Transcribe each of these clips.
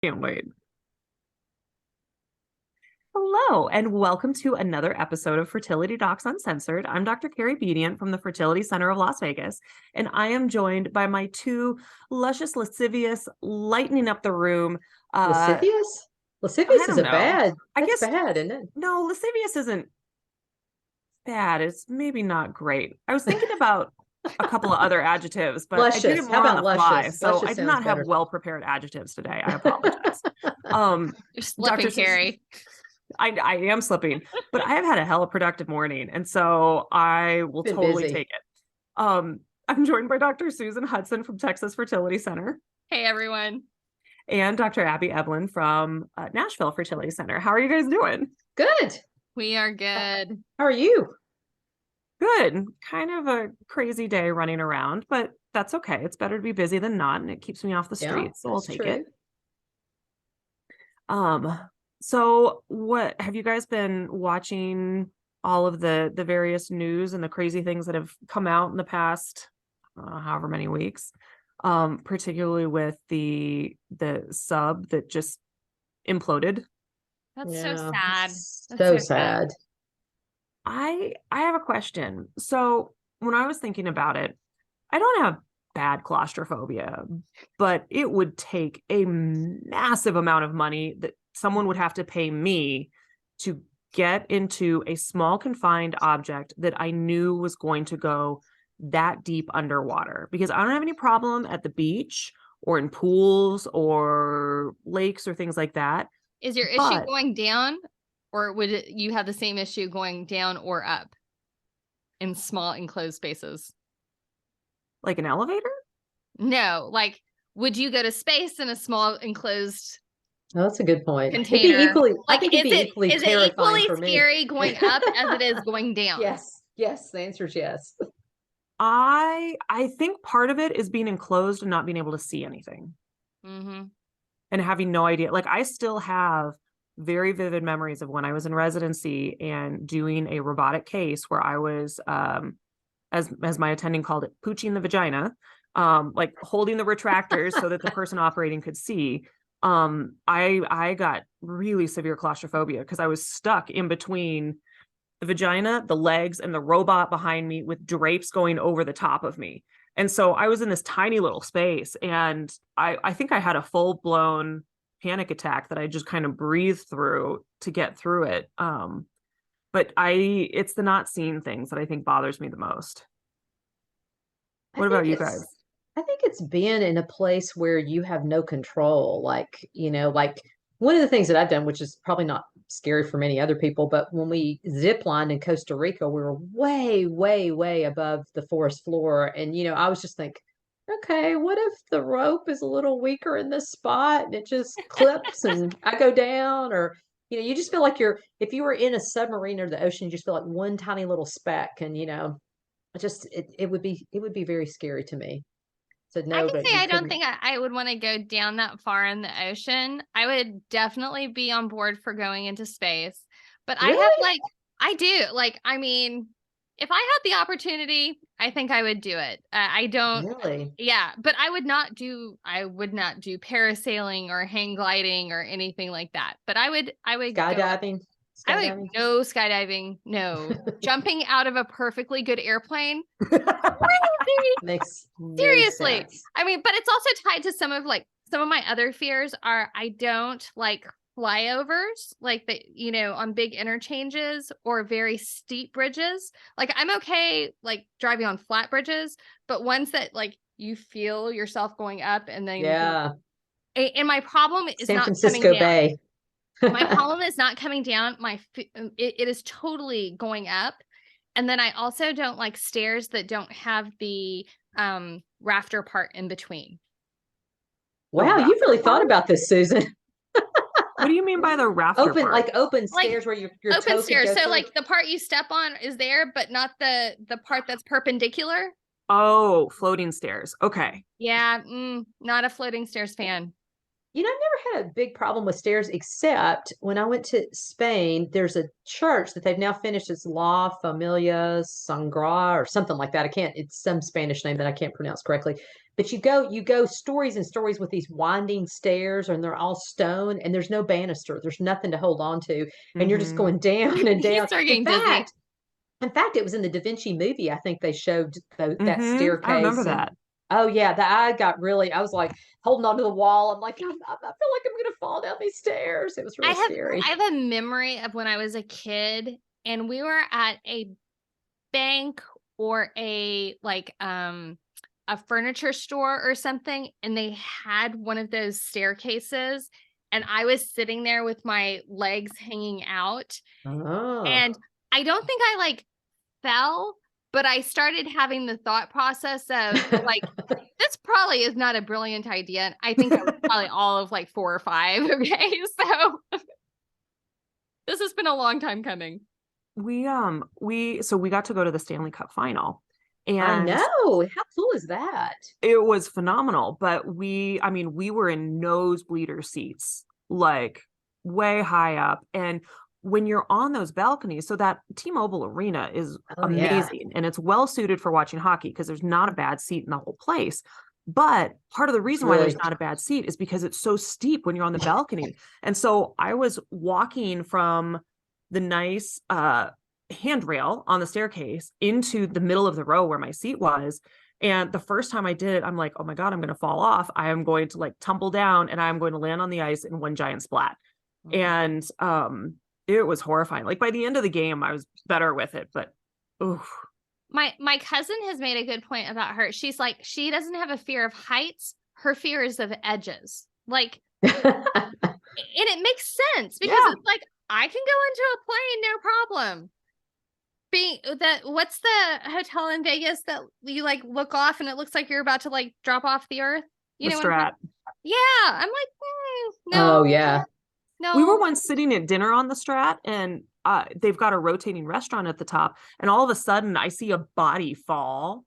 Can't wait. Hello, and welcome to another episode of Fertility Docs Uncensored. I'm Dr. Carrie Bedient from the Fertility Center of Las Vegas, and I am joined by my two luscious, lascivious, lightening up the room. Lascivious? I Lascivious is don't a know. bad. I That's guess bad, isn't no, lascivious isn't bad. It's maybe not great. I was thinking about a couple of other adjectives, but I did it Luscious. How more on about the fly, luscious? so Luscious I did sounds not have better. well-prepared adjectives today. I apologize. Um, You're Dr. slipping, Carrie. I am slipping, but I have had a hella productive morning, and so I will Been totally busy. take it. I'm joined by Dr. Susan Hudson from Texas Fertility Center Hey, everyone. and Dr. Abby Eblen from Nashville Fertility Center. How are you guys doing? Good. We are good. How are you? Good. Kind of a crazy day running around, but that's okay. It's better to be busy than not, and it keeps me off the Yeah, streets, so we'll that's take true. it. So what have you guys been watching all of the various news and the crazy things that have come out in the past however many weeks, particularly with the sub that just imploded? That's so Yeah. sad. So That's so sad. I have a question. So when I was thinking about it, I don't have bad claustrophobia, but it would take a massive amount of money that someone would have to pay me to get into a small confined object that I knew was going to go that deep underwater, because I don't have any problem at the beach or in pools or lakes or things like that. Is your issue But going down, or you have the same issue going down or up in small enclosed spaces? like an elevator? No, like, would you go to space in a small enclosed Oh, that's a good point. It'd be container? equally. I Like, think it'd be equally is it terrifying equally for me. scary going up as it is going down? Yes. Yes. The answer is yes. I think part of it is being enclosed and not being able to see anything Mm-hmm. and having no idea. Like, I still have very vivid memories of when I was in residency and doing a robotic case where I was as my attending called it, pooching the vagina, like holding the retractors so that the person operating could see. I got really severe claustrophobia because I was stuck in between the vagina, the legs, and the robot behind me with drapes going over the top of me. And so I was in this tiny little space, and I think I had a full-blown panic attack that I just kind of breathed through to get through it. But it's the not seeing things that I think bothers me the most. I What about think you it's guys? I think it's being in a place where you have no control. Like one of the things that I've done, which is probably not scary for many other people, but when we zip lined in Costa Rica, we were way, way, way above the forest floor. And I was just thinking, okay, what if the rope is a little weaker in this spot and it just clips and I go down? Or you just feel like if you were in a submarine or the ocean, you just feel like one tiny little speck. And it would be very scary to me to I know can that say you I don't couldn't. think I would want to go down that far in the ocean. I would definitely be on board for going into space. But I have Really? I do. Like, I mean, if I had the opportunity, I think I would do it. I don't, Really? yeah, but I would not do parasailing or hang gliding or anything like that. But I would go. Skydiving? Skydiving? No skydiving, no. Jumping out of a perfectly good airplane. Crazy. Makes no Seriously. sense. I mean, but it's also tied to some of my other fears are I don't like flyovers, like on big interchanges or very steep bridges. Like, I'm okay like driving on flat bridges, but ones that like you feel yourself going up and then Yeah. and my problem is San not coming Francisco down. Bay. My problem is not coming down. It is totally going up. And then I also don't like stairs that don't have the rafter part in between. The Wow, you've rafter really thought part? about this, Susan. What do you mean by the rafter Open, part? like open Like stairs where your open toe could stairs. go So through. like the part you step on is there, but not the part that's perpendicular. Oh, floating stairs. Okay. Yeah, not a floating stairs fan. I've never had a big problem with stairs, except when I went to Spain, there's a church that they've now finished. It's La Familia Sangra or something like that. It's some Spanish name that I can't pronounce correctly. but you go stories and stories with these winding stairs, and they're all stone, and there's no banister. There's nothing to hold on to, and you're just Mhm. going down and You down. start getting dizzy. In fact, it was in the Da Vinci movie. I think they showed that Mhm. I remember staircase, and that. oh yeah, I was like holding onto the wall. I'm like, I feel like I'm gonna fall down these stairs. It was really scary. I have a memory of when I was a kid and we were at a bank or a furniture store or something, and they had one of those staircases, and I was sitting there with my legs hanging out, Oh. and I don't think I like fell, but I started having the thought process of like, this probably is not a brilliant idea. And I think I was probably all of like 4 or 5. Okay. So this has been a long time coming. We got to go to the Stanley Cup final, I and know. How cool is that? it was phenomenal. But we were in nosebleeder seats, like way high up. And when you're on those balconies, so that T-Mobile Arena is Oh yeah. amazing and it's well suited for watching hockey because there's not a bad seat in the whole place. But part of the reason why Really. there's not a bad seat is because it's so steep when you're on the balcony. And so I was walking from the nice handrail on the staircase into the middle of the row where my seat was. And the first time I did it, I'm like, oh my God, I'm going to fall off. I am going to like tumble down and I'm going to land on the ice in one giant splat. And it was horrifying. Like by the end of the game, I was better with it, but oof. My cousin has made a good point about her. She's like, she doesn't have a fear of heights. Her fear is of edges. Like, and it makes sense because it's like, I can go into a plane, no problem. What's the hotel in Vegas that you like look off and it looks like you're about to like drop off the earth? You The know, Strat. yeah. I'm like, no. Oh yeah. No. We were once sitting at dinner on the Strat, and they've got a rotating restaurant at the top, and all of a sudden I see a body fall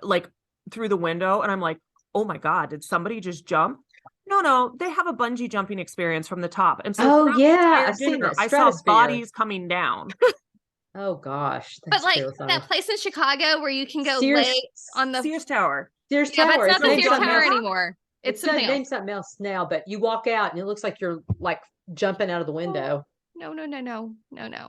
like through the window, and I'm like, oh my God, did somebody just jump? No, they have a bungee jumping experience from the top. And so Oh throughout the yeah, entire I've seen dinner, that I saw stratosphere. bodies coming down. Oh gosh, But that's like terrifying. that place in Chicago where you can go Sears, lay on the Sears Tower. Sears Yeah, but Tower. it's not the named Sears something Tower else. anymore. It's It's something named else. something else now, but you walk out and it looks like you're like jumping out of the window. No. No,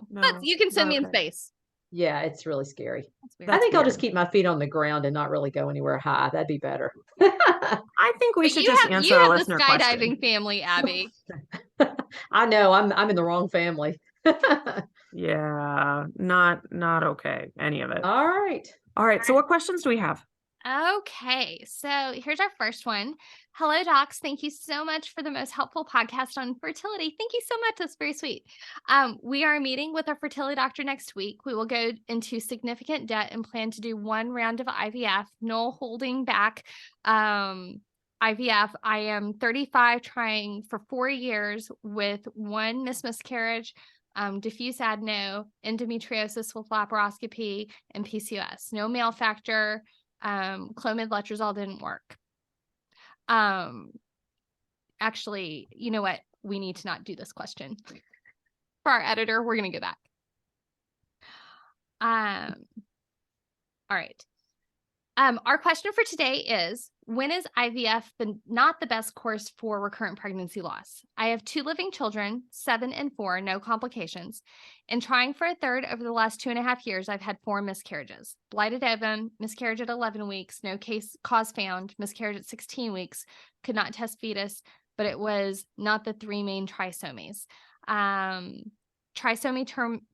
But you can send not me in okay. space. Yeah, it's really scary. That's weird. I think I'll just weird. keep my feet on the ground and not really go anywhere high. That'd be better. I think we But should you just have answer a the listener skydiving question. family, Abby. I know I'm in the wrong family. Yeah, not okay. Any of it. All right. All right. So what questions do we have? Okay, so here's our first one. Hello, docs. Thank you so much for the most helpful podcast on fertility. Thank you so much. That's very sweet. We are meeting with our fertility doctor next week. We will go into significant debt and plan to do one round of IVF. No holding back. IVF. I am 35, trying for 4 years with one miscarriage, diffuse adeno, endometriosis with laparoscopy, and PCOS. No male factor. Clomid letrozole didn't work. Actually, you know what? We need to not do this question. For our editor, we're going to go back. All right. Our question for today is, when is IVF not the best course for recurrent pregnancy loss? I have 2 living children, 7 and 4, no complications. And trying for a third over the last 2.5 years, I've had 4 miscarriages. Blighted ovum, miscarriage at 11 weeks, no cause found, miscarriage at 16 weeks, could not test fetus, but it was not the 3 main trisomies. Trisomy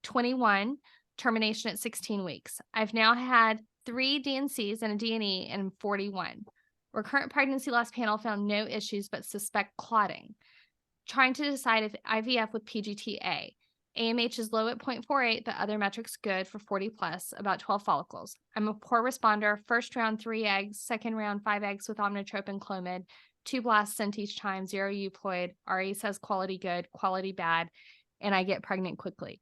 21, termination at 16 weeks. I've now had 3 DNCs and a DNE in 41. Recurrent pregnancy loss panel found no issues but suspect clotting. Trying to decide if IVF with PGTA. AMH is low at 0.48, but other metrics good for 40 plus, about 12 follicles. I'm a poor responder. First round 3 eggs, second round 5 eggs with omnitrope and Clomid, 2 blasts sent each time, 0 euploid. RE says quality good, quality bad, and I get pregnant quickly.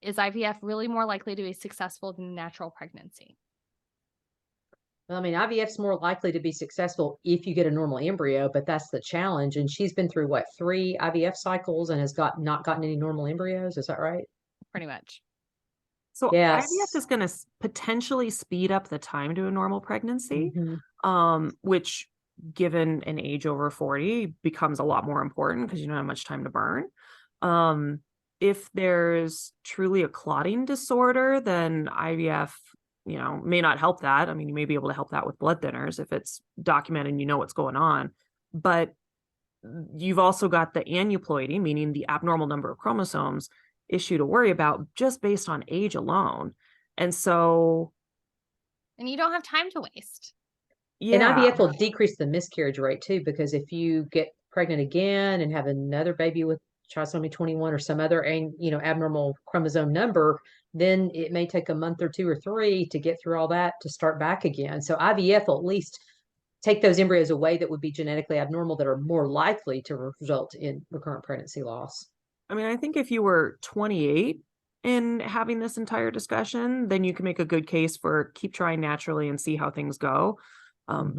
Is IVF really more likely to be successful than natural pregnancy? Well, I mean, IVF's more likely to be successful if you get a normal embryo, but that's the challenge. And she's been through what, 3 IVF cycles and has not gotten any normal embryos. Is that right? Pretty much. So Yes. IVF is going to potentially speed up the time to a normal pregnancy. Mhm. which given an age over 40 becomes a lot more important because you don't have much time to burn. If there's truly a clotting disorder, then IVF, may not help that. I mean, you may be able to help that with blood thinners if it's documented and you know what's going on. But you've also got the aneuploidy, meaning the abnormal number of chromosomes issue to worry about just based on age alone. And so. And you don't have time to waste. And Yeah. IVF will decrease the miscarriage rate too, because if you get pregnant again and have another baby with trisomy 21 or some other, abnormal chromosome number, then it may take a month or 2 or 3 to get through all that to start back again. So IVF will at least take those embryos away that would be genetically abnormal that are more likely to result in recurrent pregnancy loss. I mean, I think if you were 28 in having this entire discussion, then you can make a good case for keep trying naturally and see how things go.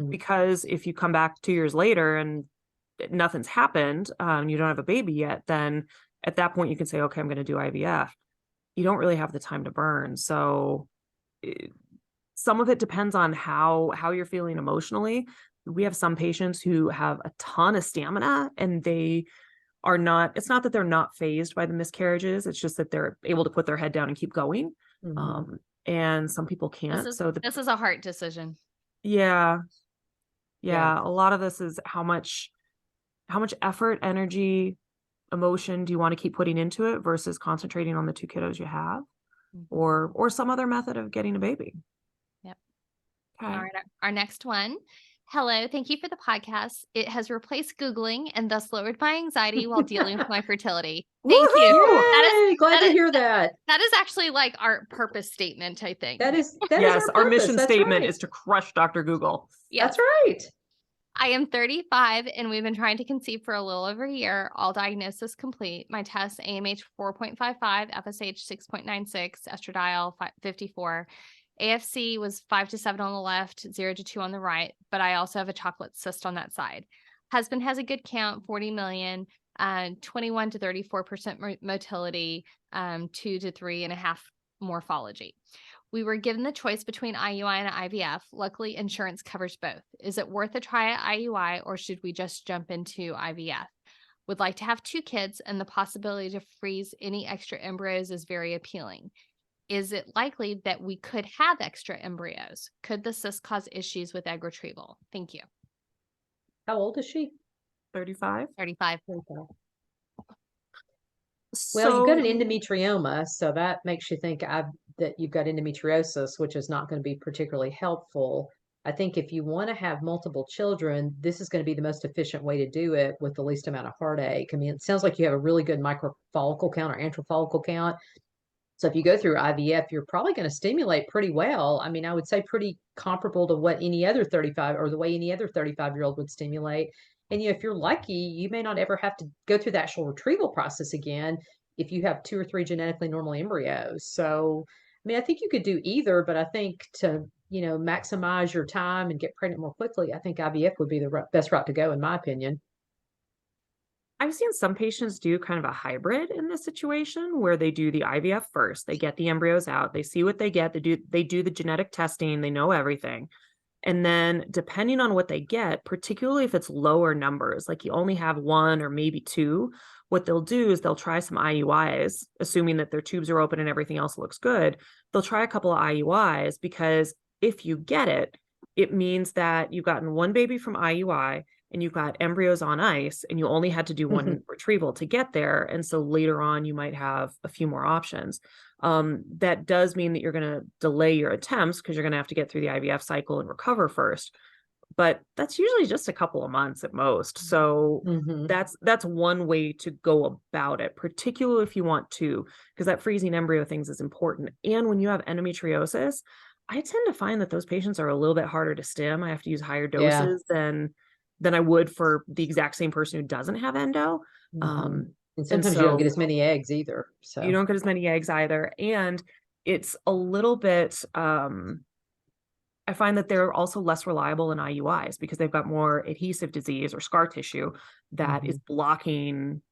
Because if you come back 2 years later and nothing's happened, you don't have a baby yet, then at that point you can say, okay, I'm going to do IVF. You don't really have the time to burn. So some of it depends on how you're feeling emotionally. We have some patients who have a ton of stamina and they are not, it's not that they're not fazed by the miscarriages. It's just that they're able to put their head down and keep going. And some people can't. This is a heart decision. Yeah. Yeah. A lot of this is how much effort, energy, emotion do you want to keep putting into it versus concentrating on the 2 kiddos you have or some other method of getting a baby. Yep. Okay. All right. Our next one. Hello, thank you for the podcast. It has replaced Googling and thus lowered my anxiety while dealing with my fertility. Thank you. Yay! Glad to hear that. That is actually like our purpose statement, I think. That is our mission statement is to crush Dr. Google. Yes. That's right. I am 35 and we've been trying to conceive for a little over a year. All diagnosis complete. My test AMH 4.55, FSH 6.96, estradiol 54. AFC was 5 to 7 on the left, 0 to 2 on the right, but I also have a chocolate cyst on that side. Husband has a good count, 40 million, 21 to 34% motility, 2 to 3.5 morphology. We were given the choice between IUI and IVF. Luckily, insurance covers both. Is it worth a try at IUI or should we just jump into IVF? Would like to have 2 kids and the possibility to freeze any extra embryos is very appealing. Is it likely that we could have extra embryos? Could the cyst cause issues with egg retrieval? Thank you. How old is she? 35. 35. Well, you've got an endometrioma, so that makes you think that you've got endometriosis, which is not going to be particularly helpful. I think if you want to have multiple children, this is going to be the most efficient way to do it with the least amount of heartache. I mean, it sounds like you have a really good microfollicle count or antral follicle count. So if you go through IVF, you're probably going to stimulate pretty well. I mean, I would say pretty comparable to what any other 35 or the way any other 35-year-old would stimulate. And if you're lucky, you may not ever have to go through the actual retrieval process again if you have 2 or 3 genetically normal embryos. So, I mean, I think you could do either, but I think to, maximize your time and get pregnant more quickly, I think IVF would be the best route to go, in my opinion. I've seen some patients do kind of a hybrid in this situation where they do the IVF first. They get the embryos out, they see what they get, they do the genetic testing, they know everything. And then depending on what they get, particularly if it's lower numbers, like you only have 1 or maybe 2, what they'll do is they'll try some IUIs, assuming that their tubes are open and everything else looks good. They'll try a couple of IUIs because if you get it, it means that you've gotten 1 baby from IUI and you've got embryos on ice and you only had to do 1 retrieval to get there. And so later on, you might have a few more options. That does mean that you're going to delay your attempts because you're going to have to get through the IVF cycle and recover first. But that's usually just a couple of months at most. So that's one way to go about it, particularly if you want to, because that freezing embryo things is important. And when you have endometriosis, I tend to find that those patients are a little bit harder to stim. I have to use higher doses than I would for the exact same person who doesn't have endo. And sometimes you don't get as many eggs either. So you don't get as many eggs either. And it's a little bit, I find that they're also less reliable in IUIs because they've got more adhesive disease or scar tissue that is blocking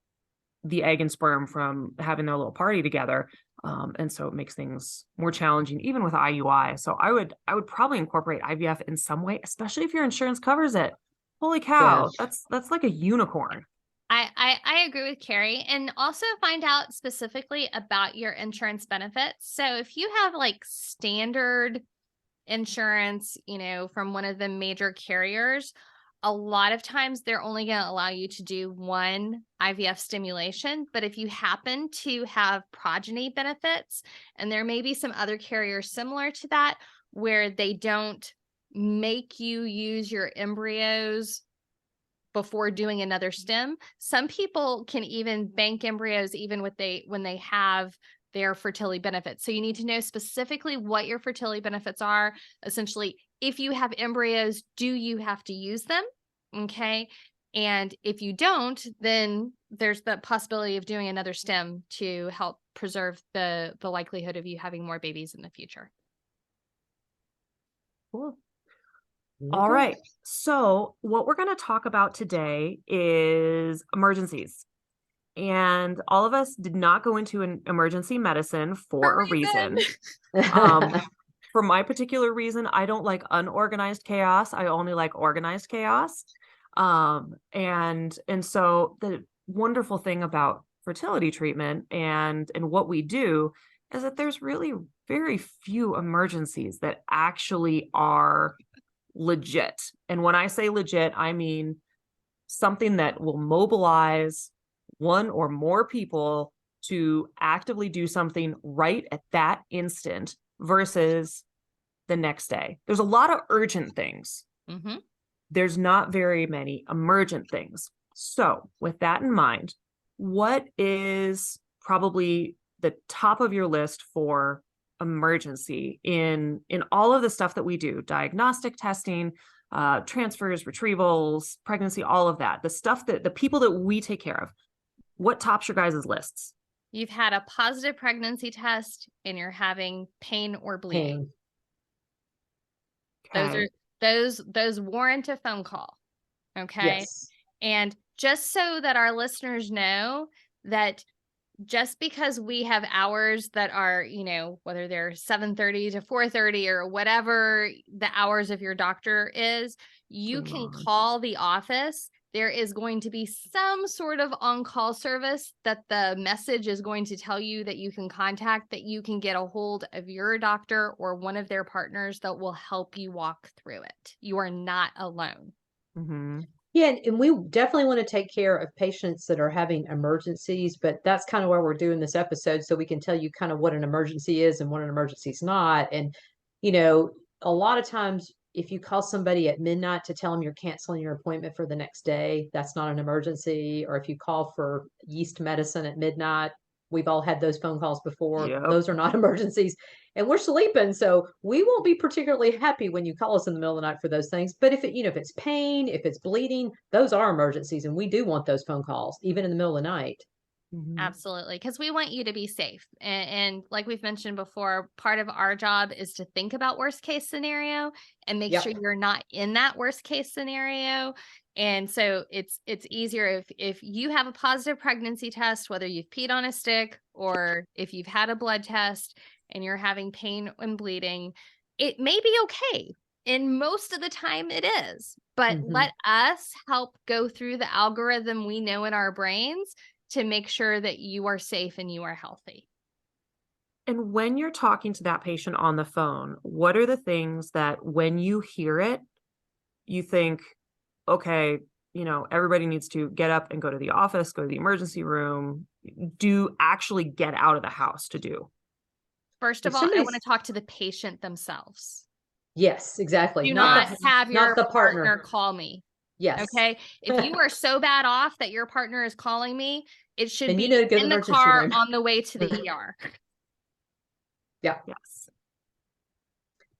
the egg and sperm from having their little party together. And so it makes things more challenging, even with IUI. So I would probably incorporate IVF in some way, especially if your insurance covers it. Holy cow, Yes. that's like a unicorn. I agree with Carrie, and also find out specifically about your insurance benefits. So if you have like standard insurance, from one of the major carriers, a lot of times they're only going to allow you to do one IVF stimulation. But if you happen to have progeny benefits, and there may be some other carriers similar to that, where they don't make you use your embryos before doing another stim. Some people can even bank embryos even when they have their fertility benefits. So you need to know specifically what your fertility benefits are. Essentially, if you have embryos, do you have to use them? Okay. And if you don't, then there's the possibility of doing another stim to help preserve the likelihood of you having more babies in the future. Cool. All right. So what we're going to talk about today is emergencies. And all of us did not go into an emergency medicine for a reason. For my particular reason, I don't like unorganized chaos. I only like organized chaos. And so the wonderful thing about fertility treatment and what we do is that there's really very few emergencies that actually are legit. And when I say legit, I mean something that will mobilize one or more people to actively do something right at that instant versus the next day. There's a lot of urgent things. Mm-hmm. There's not very many emergent things. So with that in mind, what is probably the top of your list for emergency in all of the stuff that we do? Diagnostic testing, transfers, retrievals, pregnancy, all of that, the stuff that the people that we take care of. What tops your guys' lists? You've had a positive pregnancy test and you're having pain or bleeding. Okay. Those warrant a phone call. Okay. Yes. And just so that our listeners know that just because we have hours that are, whether they're 7:30 to 4:30 or whatever the hours of your doctor is, you can call the office. There is going to be some sort of on-call service that the message is going to tell you that you can contact, that you can get a hold of your doctor or one of their partners that will help you walk through it. You are not alone. Mm-hmm. Yeah, and we definitely want to take care of patients that are having emergencies, but that's kind of why we're doing this episode, so we can tell you kind of what an emergency is and what an emergency is not. And, a lot of times if you call somebody at midnight to tell them you're canceling your appointment for the next day, that's not an emergency. Or if you call for yeast medicine at midnight, we've all had those phone calls before. Yep. Those are not emergencies. And we're sleeping, so we won't be particularly happy when you call us in the middle of the night for those things. But if if it's pain, if it's bleeding, those are emergencies, and we do want those phone calls, even in the middle of the night. Mm-hmm. Absolutely. Because we want you to be safe. And like we've mentioned before, part of our job is to think about worst case scenario and make sure you're not in that worst case scenario. And so it's easier if you have a positive pregnancy test, whether you've peed on a stick or if you've had a blood test and you're having pain and bleeding, it may be okay. And most of the time it is, but let us help go through the algorithm we know in our brains to make sure that you are safe and you are healthy. And when you're talking to that patient on the phone, what are the things that when you hear it, you think, okay, everybody needs to get up and go to the office, go to the emergency room, do actually get out of the house to do? First of all, I want to talk to the patient themselves. Yes, exactly. Do not have your partner call me. Yes. Okay. If you are so bad off that your partner is calling me, it should be in the car on the way to the ER. Yeah. Yes.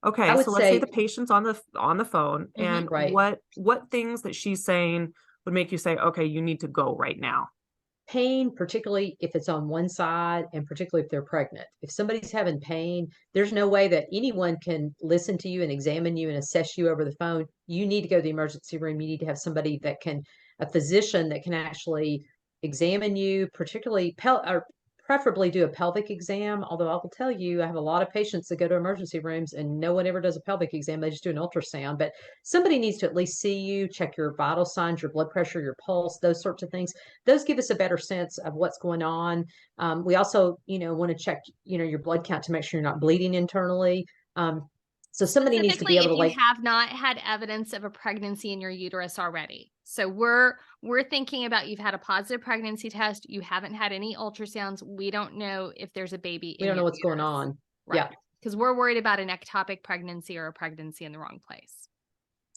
Okay. So let's say the patient's on the phone, and what things that she's saying would make you say, okay, you need to go right now? Pain, particularly if it's on one side, and particularly if they're pregnant. If somebody's having pain, there's no way that anyone can listen to you and examine you and assess you over the phone. You need to go to the emergency room. You need to have somebody a physician that can actually examine you, particularly or preferably do a pelvic exam. Although I will tell you, I have a lot of patients that go to emergency rooms and no one ever does a pelvic exam. They just do an ultrasound. But somebody needs to at least see you, check your vital signs, your blood pressure, your pulse, those sorts of things. Those give us a better sense of what's going on. We also, want to check, your blood count to make sure you're not bleeding internally. So somebody needs to be Specifically, able if to you have not had evidence of a pregnancy in your uterus already. So we're thinking about you've had a positive pregnancy test. You haven't had any ultrasounds. We don't know if there's a baby we in don't know your what's going uterus. on. Right. Yeah. Because we're worried about an ectopic pregnancy or a pregnancy in the wrong place.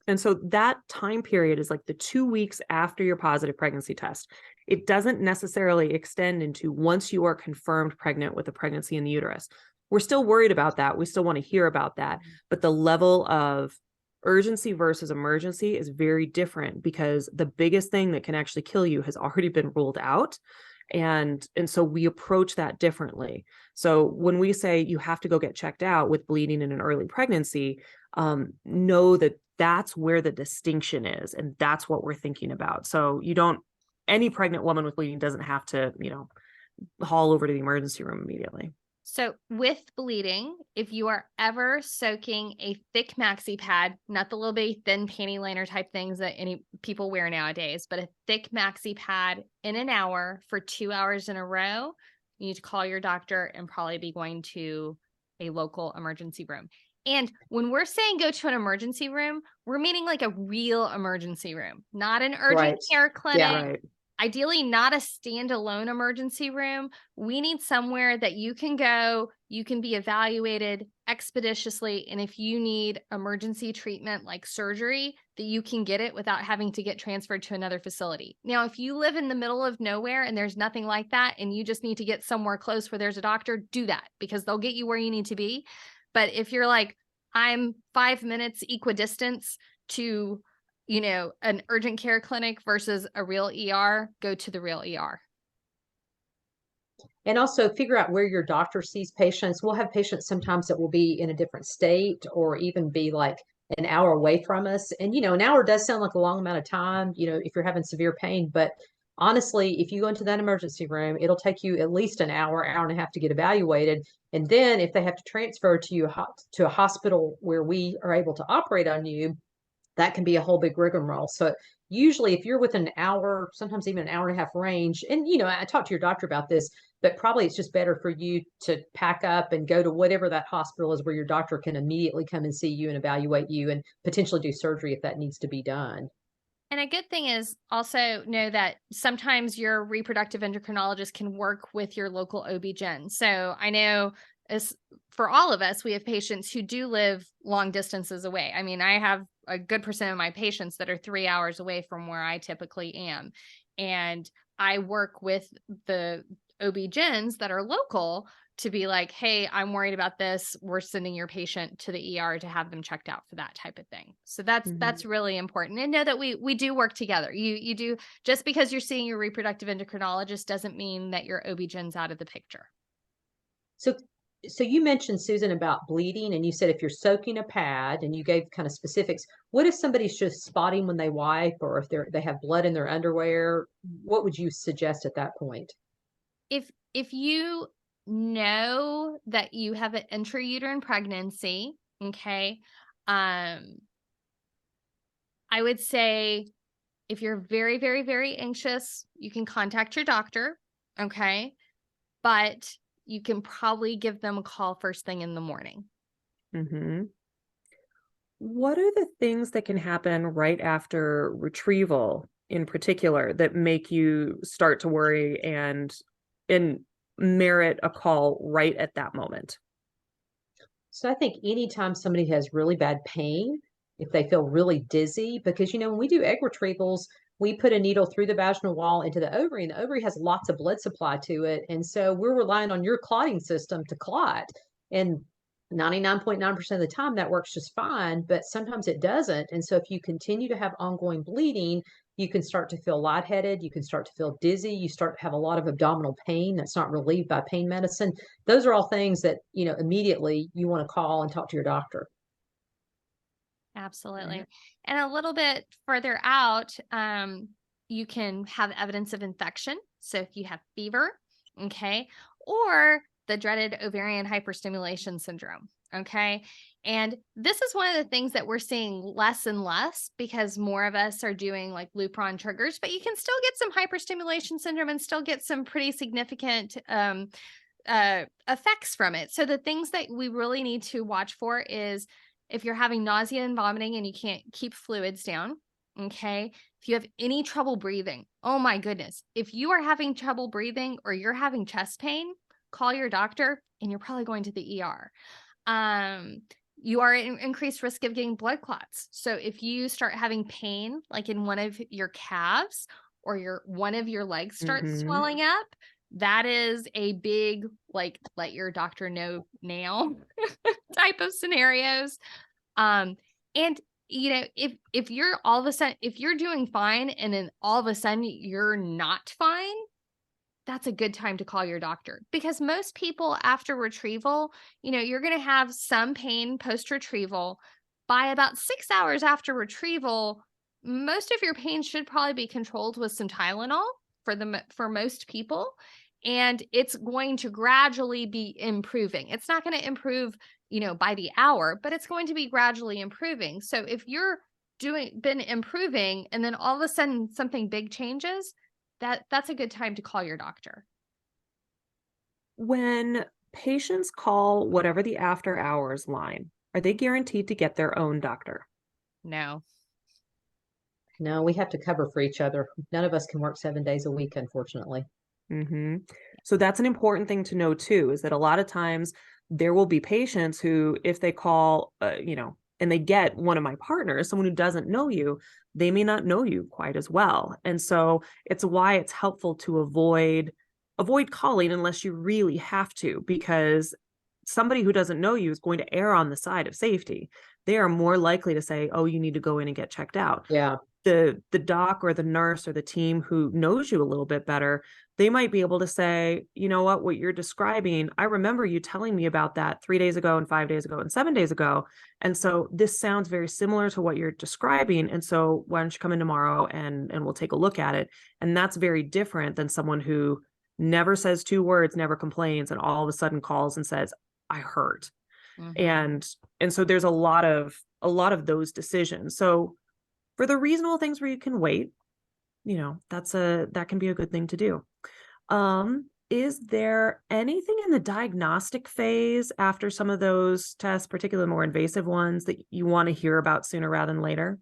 And so that time period is like the 2 weeks after your positive pregnancy test. It doesn't necessarily extend into once you are confirmed pregnant with a pregnancy in the uterus. We're still worried about that. We still want to hear about that. But the level of urgency versus emergency is very different because the biggest thing that can actually kill you has already been ruled out. And so we approach that differently. So when we say you have to go get checked out with bleeding in an early pregnancy, know that that's where the distinction is. And that's what we're thinking about. So any pregnant woman with bleeding doesn't have to, haul over to the emergency room immediately. So with bleeding, if you are ever soaking a thick maxi pad, not the little bitty thin panty liner type things that any people wear nowadays, but a thick maxi pad in an hour for 2 hours in a row, you need to call your doctor and probably be going to a local emergency room. And when we're saying go to an emergency room, we're meaning like a real emergency room, not an urgent care clinic. Yeah, right. Ideally, not a standalone emergency room. We need somewhere that you can go, you can be evaluated expeditiously. And if you need emergency treatment like surgery, that you can get it without having to get transferred to another facility. Now, if you live in the middle of nowhere and there's nothing like that, and you just need to get somewhere close where there's a doctor, do that because they'll get you where you need to be. But if you're like, I'm 5 minutes equidistance to an urgent care clinic versus a real ER, go to the real ER. And also figure out where your doctor sees patients. We'll have patients sometimes that will be in a different state or even be like an hour away from us. And, an hour does sound like a long amount of time, if you're having severe pain. But honestly, if you go into that emergency room, it'll take you at least an hour, hour and a half to get evaluated. And then if they have to transfer to you to a hospital where we are able to operate on you, that can be a whole big rigmarole. So usually if you're within an hour, sometimes even an hour and a half range, and I talked to your doctor about this, but probably it's just better for you to pack up and go to whatever that hospital is where your doctor can immediately come and see you and evaluate you and potentially do surgery if that needs to be done. And a good thing is also know that sometimes your reproductive endocrinologist can work with your local OB-GYN. So I know as for all of us, we have patients who do live long distances away. I mean, I have a good percent of my patients that are 3 hours away from where I typically am. And I work with the OB-GYNs that are local to be like, hey, I'm worried about this. We're sending your patient to the ER to have them checked out for that type of thing. So that's really important. And know that we do work together. You do, just because you're seeing your reproductive endocrinologist doesn't mean that your OB-GYN's out of the picture. So you mentioned, Susan, about bleeding, and you said if you're soaking a pad, and you gave kind of specifics. What if somebody's just spotting when they wipe, or if they have blood in their underwear? What would you suggest at that point? If you know that you have an intrauterine pregnancy, okay, I would say if you're very, very, very anxious, you can contact your doctor, okay, but you can probably give them a call first thing in the morning. Mm-hmm. What are the things that can happen right after retrieval in particular that make you start to worry and merit a call right at that moment? So I think anytime somebody has really bad pain, if they feel really dizzy, because when we do egg retrievals, we put a needle through the vaginal wall into the ovary, and the ovary has lots of blood supply to it. And so we're relying on your clotting system to clot. And 99.9% of the time that works just fine, but sometimes it doesn't. And so if you continue to have ongoing bleeding, you can start to feel lightheaded, you can start to feel dizzy, you start to have a lot of abdominal pain that's not relieved by pain medicine. Those are all things that, immediately you want to call and talk to your doctor. Absolutely. And a little bit further out, you can have evidence of infection. So if you have fever, okay, or the dreaded ovarian hyperstimulation syndrome, okay. And this is one of the things that we're seeing less and less because more of us are doing like Lupron triggers, but you can still get some hyperstimulation syndrome and still get some pretty significant effects from it. So the things that we really need to watch for is if you're having nausea and vomiting and you can't keep fluids down, okay? If you have any trouble breathing, oh my goodness. If you are having trouble breathing or you're having chest pain, call your doctor and you're probably going to the ER. You are at increased risk of getting blood clots. So if you start having pain, like in one of your calves or one of your legs starts swelling up, that is a big, like, let your doctor know now type of scenarios. And if you're all of a sudden, if you're doing fine and then all of a sudden you're not fine, that's a good time to call your doctor because most people after retrieval, you're going to have some pain post-retrieval. By about 6 hours after retrieval, most of your pain should probably be controlled with some Tylenol for most people. And it's going to gradually be improving. It's not going to improve, by the hour, but it's going to be gradually improving. So if you're been improving and then all of a sudden something big changes, that's a good time to call your doctor. When patients call whatever the after hours line, are they guaranteed to get their own doctor? No. No, we have to cover for each other. None of us can work 7 days a week, unfortunately. So that's an important thing to know too, is that a lot of times there will be patients who, if they call, and they get one of my partners, someone who doesn't know you, they may not know you quite as well. And so it's why it's helpful to avoid calling unless you really have to, because somebody who doesn't know you is going to err on the side of safety. They are more likely to say, oh, you need to go in and get checked out. Yeah. The doc or the nurse or the team who knows you a little bit better, they might be able to say, you know what you're describing, I remember you telling me about that 3 days ago and 5 days ago and 7 days ago. And so this sounds very similar to what you're describing. And so why don't you come in tomorrow and we'll take a look at it. And that's very different than someone who never says 2 words, never complains, and all of a sudden calls and says, I hurt. And so there's a lot of those decisions. So for the reasonable things where you can wait, that can be a good thing to do. Is there anything in the diagnostic phase after some of those tests, particularly more invasive ones, that you want to hear about sooner rather than later?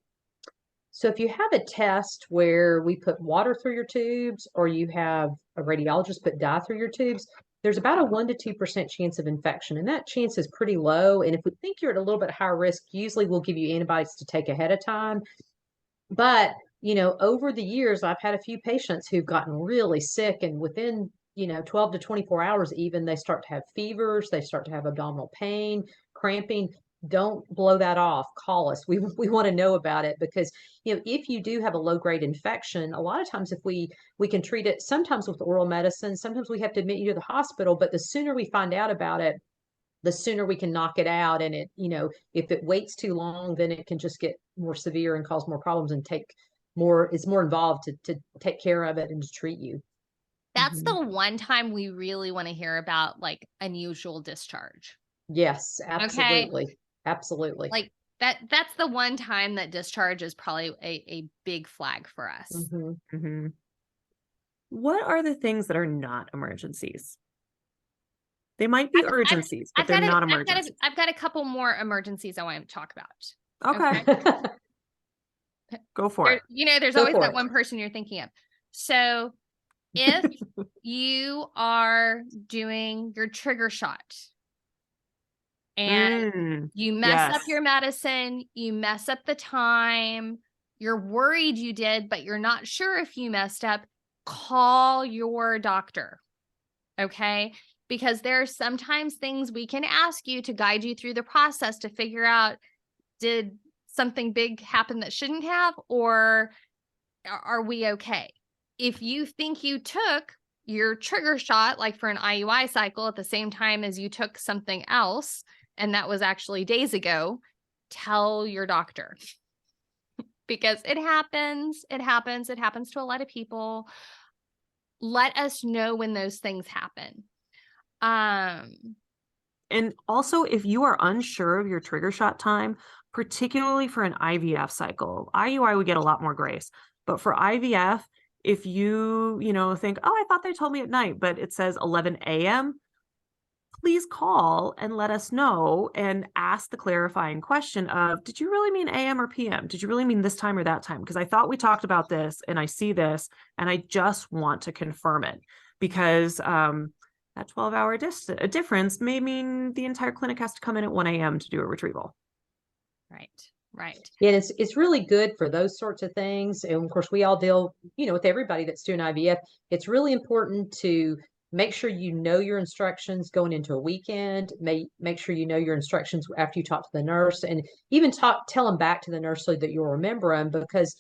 So if you have a test where we put water through your tubes or you have a radiologist put dye through your tubes, there's about a 1 to 2% chance of infection. And that chance is pretty low. And if we think you're at a little bit higher risk, usually we'll give you antibiotics to take ahead of time. But, over the years, I've had a few patients who've gotten really sick and within, 12 to 24 hours, even they start to have fevers, they start to have abdominal pain, cramping. Don't blow that off. Call us. We want to know about it because, if you do have a low grade infection, a lot of times if we can treat it sometimes with oral medicine, sometimes we have to admit you to the hospital, but the sooner we find out about it, the sooner we can knock it out. And if it waits too long, then it can just get more severe and cause more problems and it's more involved to take care of it and to treat you. That's the one time we really want to hear about like unusual discharge. Yes, absolutely. Okay? Absolutely. Like that's the one time that discharge is probably a big flag for us. What are the things that are not emergencies? They might be urgencies, but they're not emergencies. I've got a couple more emergencies I want to talk about. Okay. Go for it. There's always that one person you're thinking of. So if you are doing your trigger shot and you mess up your medicine, you mess up the time, you're worried you did, but you're not sure if you messed up, call your doctor. Okay? Because there are sometimes things we can ask you to guide you through the process to figure out, did something big happen that shouldn't have, or are we okay? If you think you took your trigger shot, like for an IUI cycle at the same time as you took something else, and that was actually days ago, tell your doctor. because it happens. It happens. It happens to a lot of people. Let us know when those things happen. And also, if you are unsure of your trigger shot time, particularly for an IVF cycle, IUI would get a lot more grace. But for IVF, if you think, oh, I thought they told me at night, but it says 11 a.m., please call and let us know and ask the clarifying question of, did you really mean AM or PM? Did you really mean this time or that time? Because I thought we talked about this and I see this and I just want to confirm it, because that 12-hour difference may mean the entire clinic has to come in at 1 a.m. to do a retrieval. Right. Right. Yeah, it's really good for those sorts of things. And of course, we all deal, with everybody that's doing IVF. It's really important to make sure you know your instructions going into a weekend. Make sure you know your instructions after you talk to the nurse, and even tell them back to the nurse so that you'll remember them, because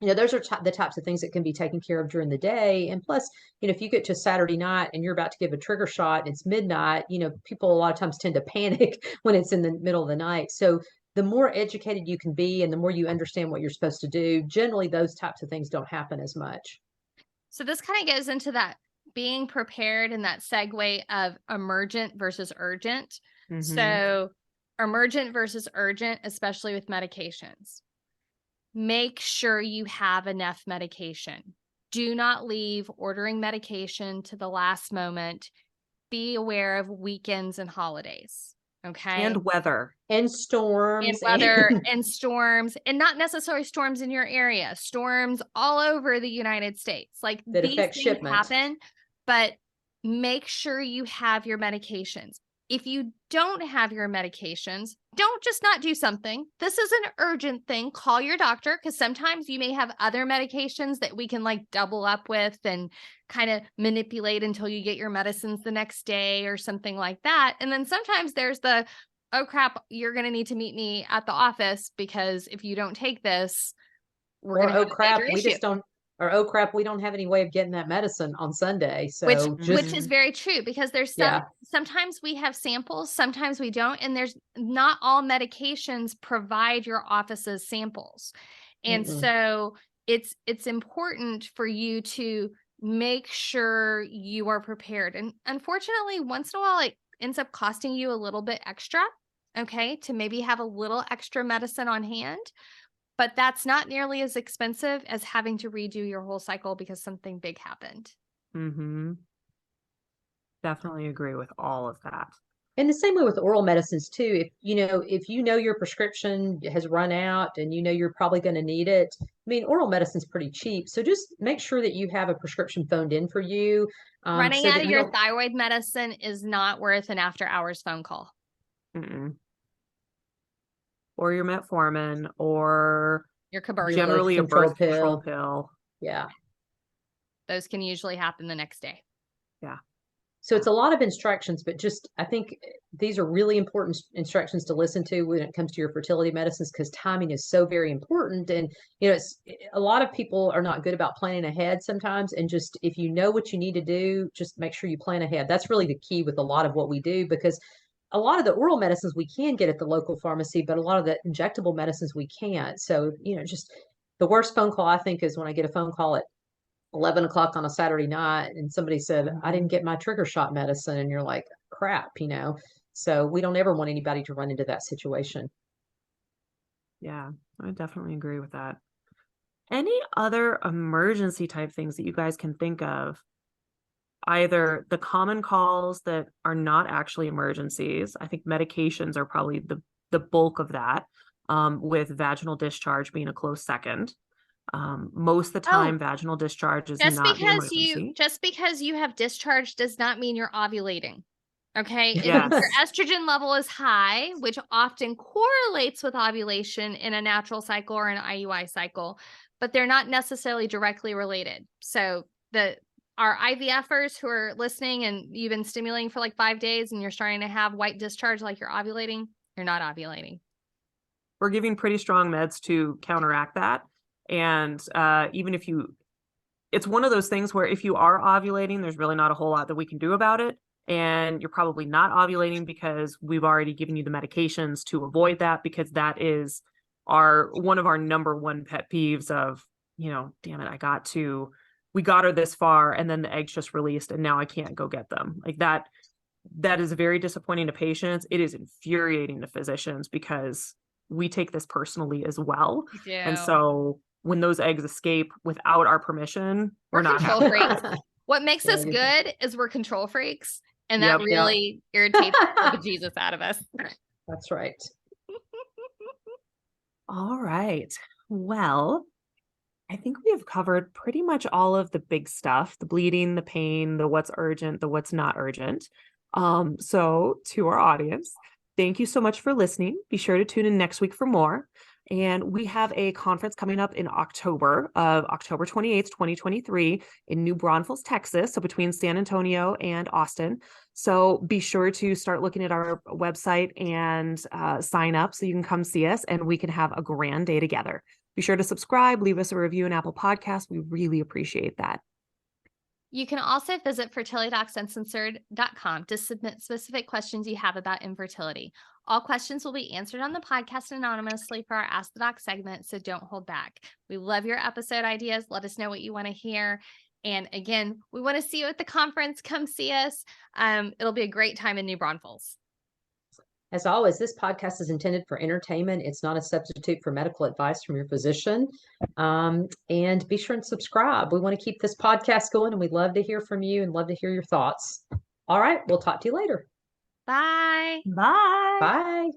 those are the types of things that can be taken care of during the day. And plus, if you get to Saturday night and you're about to give a trigger shot, and it's midnight, people a lot of times tend to panic when it's in the middle of the night. So the more educated you can be and the more you understand what you're supposed to do, generally those types of things don't happen as much. So this kind of goes into that being prepared and that segue of emergent versus urgent. Mm-hmm. So emergent versus urgent, especially with medications. Make sure you have enough medication. Do not leave ordering medication to the last moment. Be aware of weekends and holidays. Okay. And weather. And storms. And weather and storms, and not necessarily storms in your area, storms all over the United States. Like, that these affect things shipment. happen, but make sure you have your medications. If you don't have your medications, don't just not do something. This is an urgent thing. Call your doctor, because sometimes you may have other medications that we can like double up with and kind of manipulate until you get your medicines the next day or something like that. And then sometimes there's the, oh crap, you're going to need to meet me at the office, because if you don't take this, we're going to have a major issue. Oh crap, we don't have any way of getting that medicine on Sunday. So which is very true, because there's sometimes we have samples, sometimes we don't. And there's not all medications provide your office's samples. And so it's important for you to make sure you are prepared. And unfortunately, once in a while, it ends up costing you a little bit extra, okay, to maybe have a little extra medicine on hand. But that's not nearly as expensive as having to redo your whole cycle because something big happened. Mm-hmm. Definitely agree with all of that. And the same way with oral medicines too. If your prescription has run out and you're probably going to need it. I mean, oral medicine's pretty cheap. So just make sure that you have a prescription phoned in for you. Running out of your thyroid medicine is not worth an after hours phone call. Mm-mm. Or your metformin, or your birth generally a birth control pill. Yeah. Those can usually happen the next day. Yeah. So it's a lot of instructions, but I think these are really important instructions to listen to when it comes to your fertility medicines, because timing is so very important. And, it's a lot of people are not good about planning ahead sometimes. And just, if you know what you need to do, just make sure you plan ahead. That's really the key with a lot of what we do, because a lot of the oral medicines we can get at the local pharmacy, but a lot of the injectable medicines we can't. So, just the worst phone call I think is when I get a phone call at 11 o'clock on a Saturday night and somebody said, I didn't get my trigger shot medicine. And you're like, crap, so we don't ever want anybody to run into that situation. Yeah, I definitely agree with that. Any other emergency type things that you guys can think of? Either the common calls that are not actually emergencies. I think medications are probably the bulk of that, with vaginal discharge being a close second. Most of the time, vaginal discharge is not the emergency. Just because you have discharge does not mean you're ovulating. Okay. Yes. If your estrogen level is high, which often correlates with ovulation in a natural cycle or an IUI cycle, but they're not necessarily directly related. So our IVFers who are listening and you've been stimulating for like 5 days and you're starting to have white discharge like you're ovulating, you're not ovulating. We're giving pretty strong meds to counteract that. And even if it's one of those things where if you are ovulating, there's really not a whole lot that we can do about it. And you're probably not ovulating because we've already given you the medications to avoid that, because that is one of our number one pet peeves of, damn it, we got her this far and then the eggs just released and now I can't go get them. Like that is very disappointing to patients. It is infuriating to physicians because we take this personally as well. And so when those eggs escape without our permission, we're not control happy. freaks. What makes us good is we're control freaks. And Yep. that really irritates the bejesus out of us. That's right. All right. Well, I think we have covered pretty much all of the big stuff, the bleeding, the pain, the what's urgent, the what's not urgent. So to our audience, thank you so much for listening. Be sure to tune in next week for more. And we have a conference coming up in October 28th, 2023 in New Braunfels, Texas. So between San Antonio and Austin. So be sure to start looking at our website and sign up so you can come see us and we can have a grand day together. Be sure to subscribe, leave us a review in Apple Podcasts. We really appreciate that. You can also visit fertilitydocsuncensored.com to submit specific questions you have about infertility. All questions will be answered on the podcast anonymously for our Ask the Doc segment, so don't hold back. We love your episode ideas. Let us know what you want to hear. And again, we want to see you at the conference. Come see us. It'll be a great time in New Braunfels. As always, this podcast is intended for entertainment. It's not a substitute for medical advice from your physician. And be sure and subscribe. We want to keep this podcast going and we'd love to hear from you and love to hear your thoughts. All right. We'll talk to you later. Bye. Bye. Bye.